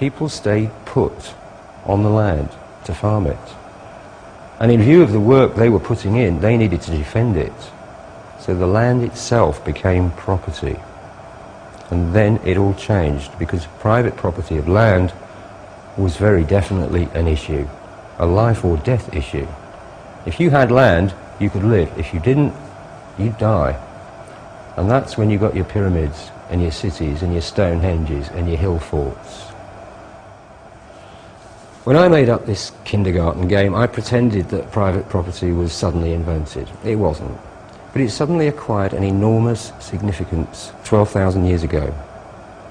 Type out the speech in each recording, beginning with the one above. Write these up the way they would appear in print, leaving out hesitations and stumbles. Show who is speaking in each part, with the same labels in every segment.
Speaker 1: people stayed put on the land to farm it. And in view of the work they were putting in, they needed to defend it. So the land itself became property. And then it all changed, because private property of land was very definitely an issue, a life or death issue. If you had land, you could live. If you didn't, you'd die. And that's when you got your pyramids and your cities and your Stonehenges and your hill forts. When I made up this kindergarten game, I pretended that private property was suddenly invented. It wasn't. But it suddenly acquired an enormous significance 12,000 years ago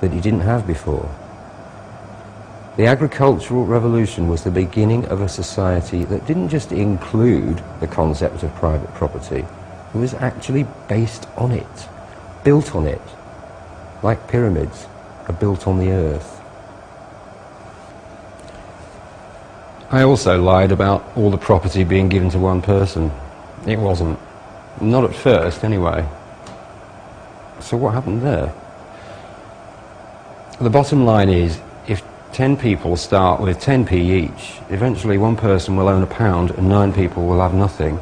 Speaker 1: that it didn't have before. The agricultural revolution was the beginning of a society that didn't just include the concept of private property, it was actually based on it, built on it, like pyramids are built on the earth. I also lied about all the property being given to one person. It wasn't. Not at first, anyway. So what happened there? The bottom line is, if 10 people start with 10p each, eventually one person will own £1 and 9 people will have nothing.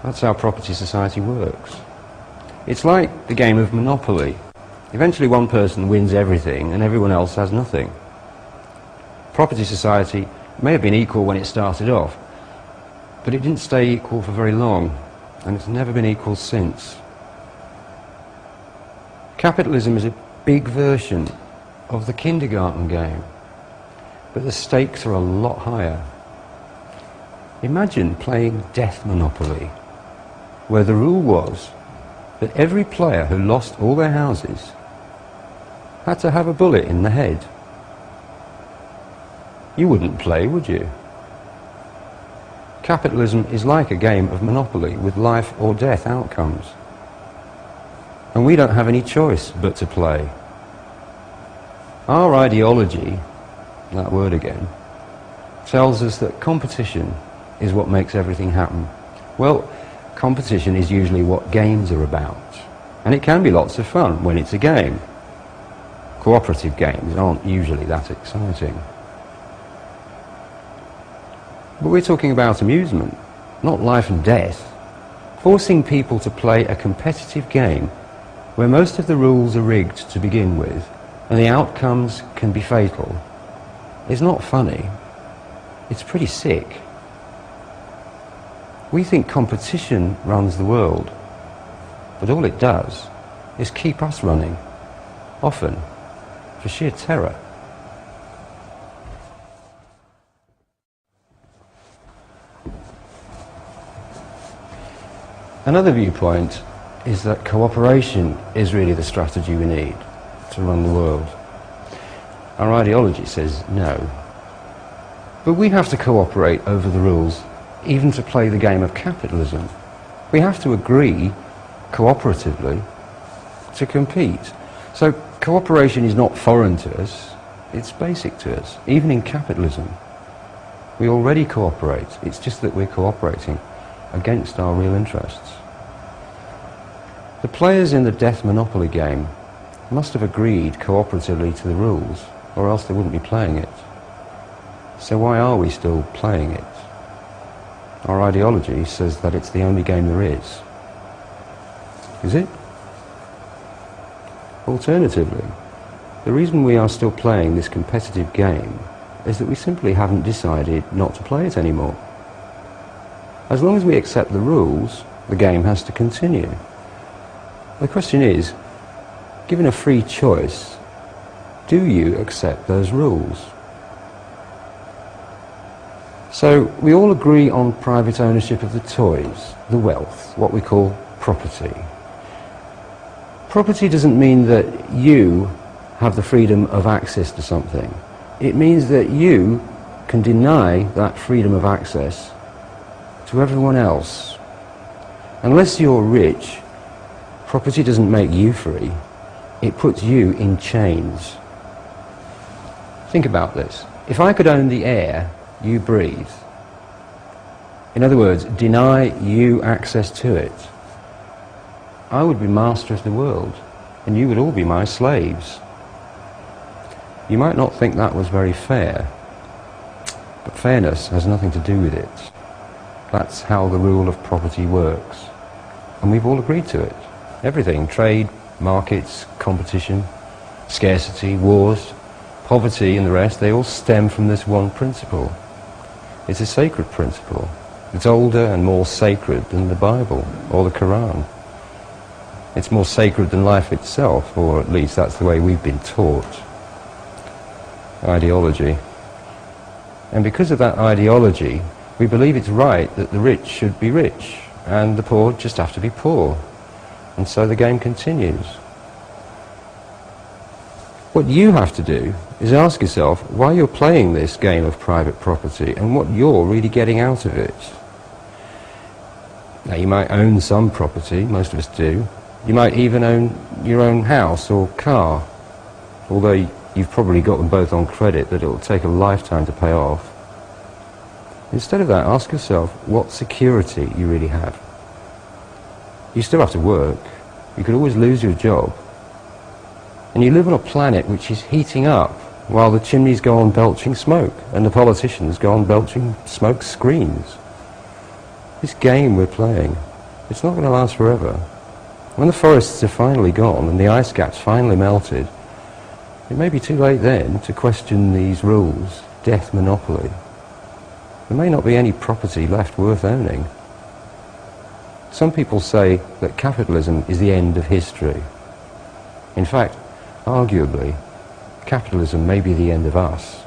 Speaker 1: That's how property society works. It's like the game of Monopoly. Eventually one person wins everything and everyone else has nothing. Property society may have been equal when it started off, but it didn't stay equal for very long, and it's never been equal since. Capitalism is a big version of the kindergarten game, but the stakes are a lot higher. Imagine playing Death Monopoly, where the rule was that every player who lost all their houses had to have a bullet in the head. You wouldn't play, would you? Capitalism is like a game of Monopoly with life or death outcomes. And we don't have any choice but to play. Our ideology, that word again, tells us that competition is what makes everything happen. Well, competition is usually what games are about. And it can be lots of fun when it's a game. Cooperative games aren't usually that exciting. But we're talking about amusement, not life and death. Forcing people to play a competitive game where most of the rules are rigged to begin with and the outcomes can be fatal is not funny. It's pretty sick. We think competition runs the world, but all it does is keep us running, often for sheer terror. Another viewpoint is that cooperation is really the strategy we need to run the world. Our ideology says no. But we have to cooperate over the rules, even to play the game of capitalism. We have to agree, cooperatively, to compete. So cooperation is not foreign to us, it's basic to us, even in capitalism. We already cooperate, it's just that we're cooperating against our real interests. The players in the Death Monopoly game must have agreed cooperatively to the rules, or else they wouldn't be playing it. So why are we still playing it? Our ideology says that it's the only game there is. Is it? Alternatively, the reason we are still playing this competitive game is that we simply haven't decided not to play it anymore. As long as we accept the rules, the game has to continue. The question is, given a free choice, do you accept those rules? So we all agree on private ownership of the toys, the wealth, what we call property. Property doesn't mean that you have the freedom of access to something. It means that you can deny that freedom of access to everyone else. Unless you're rich, property doesn't make you free. It puts you in chains. Think about this. If I could own the air you breathe, in other words, deny you access to it, I would be master of the world, and you would all be my slaves. You might not think that was very fair, but fairness has nothing to do with it. That's how the rule of property works, and we've all agreed to it. Everything, trade, markets, competition, scarcity, wars, poverty and the rest, they all stem from this one principle. It's a sacred principle. It's older and more sacred than the Bible or the Quran. It's more sacred than life itself, or at least that's the way we've been taught. Ideology. And because of that ideology, we believe it's right that the rich should be rich and the poor just have to be poor. And so the game continues. What you have to do is ask yourself why you're playing this game of private property and what you're really getting out of it. Now, you might own some property, most of us do. You might even own your own house or car, although you've probably got them both on credit that it'll take a lifetime to pay off. Instead of that, ask yourself what security you really have. You still have to work. You could always lose your job. And you live on a planet which is heating up while the chimneys go on belching smoke and the politicians go on belching smoke screens. This game we're playing, it's not going to last forever. When the forests are finally gone and the ice caps finally melted, it may be too late then to question these rules, death monopoly. There may not be any property left worth owning. Some people say that capitalism is the end of history. In fact, arguably, capitalism may be the end of us.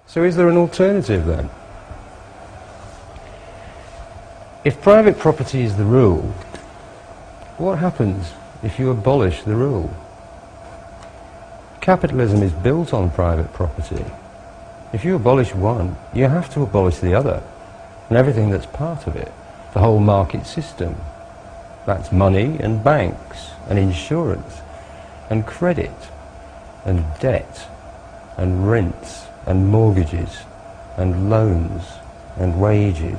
Speaker 1: So is there an alternative then? If private property is the rule, what happens if you abolish the rule? Capitalism is built on private property. If you abolish one, you have to abolish the other, and everything that's part of it. The whole market system. That's money and banks and insurance and credit and debt and rents and mortgages and loans and wages.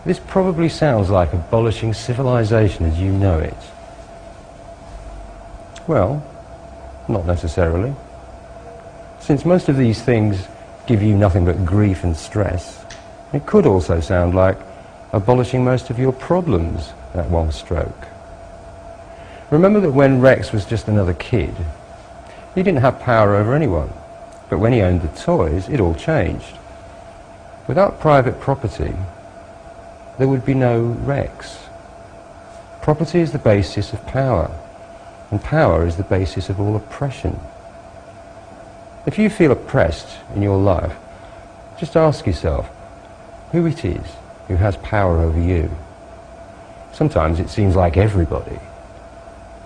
Speaker 1: This probably sounds like abolishing civilization as you know it. Well, not necessarily. Since most of these things give you nothing but grief and stress, it could also sound like abolishing most of your problems at one stroke. Remember that when Rex was just another kid, he didn't have power over anyone, but when he owned the toys, it all changed. Without private property, there would be no Rex. Property is the basis of power, and power is the basis of all oppression. If you feel oppressed in your life, just ask yourself who it is who has power over you. Sometimes it seems like everybody,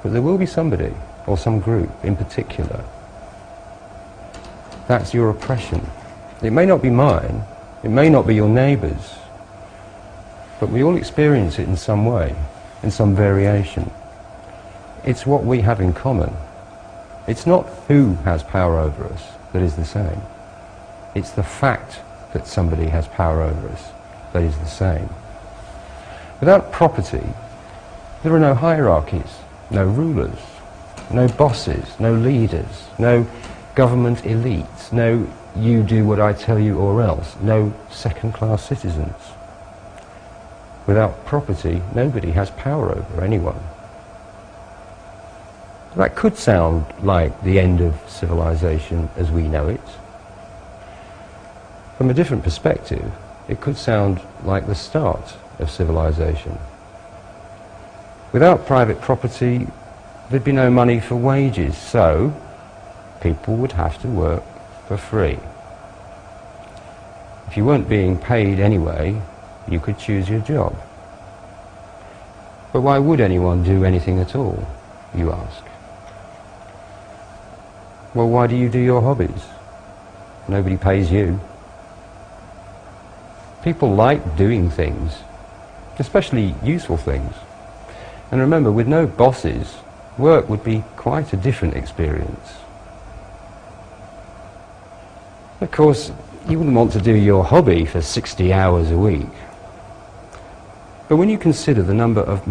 Speaker 1: but there will be somebody or some group in particular. That's your oppression. It may not be mine, it may not be your neighbour's, but we all experience it in some way, in some variation. It's what we have in common. It's not who has power over us that is the same. It's the fact that somebody has power over us that is the same. Without property, there are no hierarchies, no rulers, no bosses, no leaders, no government elites, no you do what I tell you or else, no second-class citizens. Without property, nobody has power over anyone. That could sound like the end of civilization as we know it. From a different perspective, it could sound like the start of civilization. Without private property, there'd be no money for wages, so people would have to work for free. If you weren't being paid anyway, you could choose your job. But why would anyone do anything at all, you ask? Well, why do you do your hobbies? Nobody pays you. People like doing things, especially useful things. And remember, with no bosses, work would be quite a different experience. Of course, you wouldn't want to do your hobby for 60 hours a week. But when you consider the number of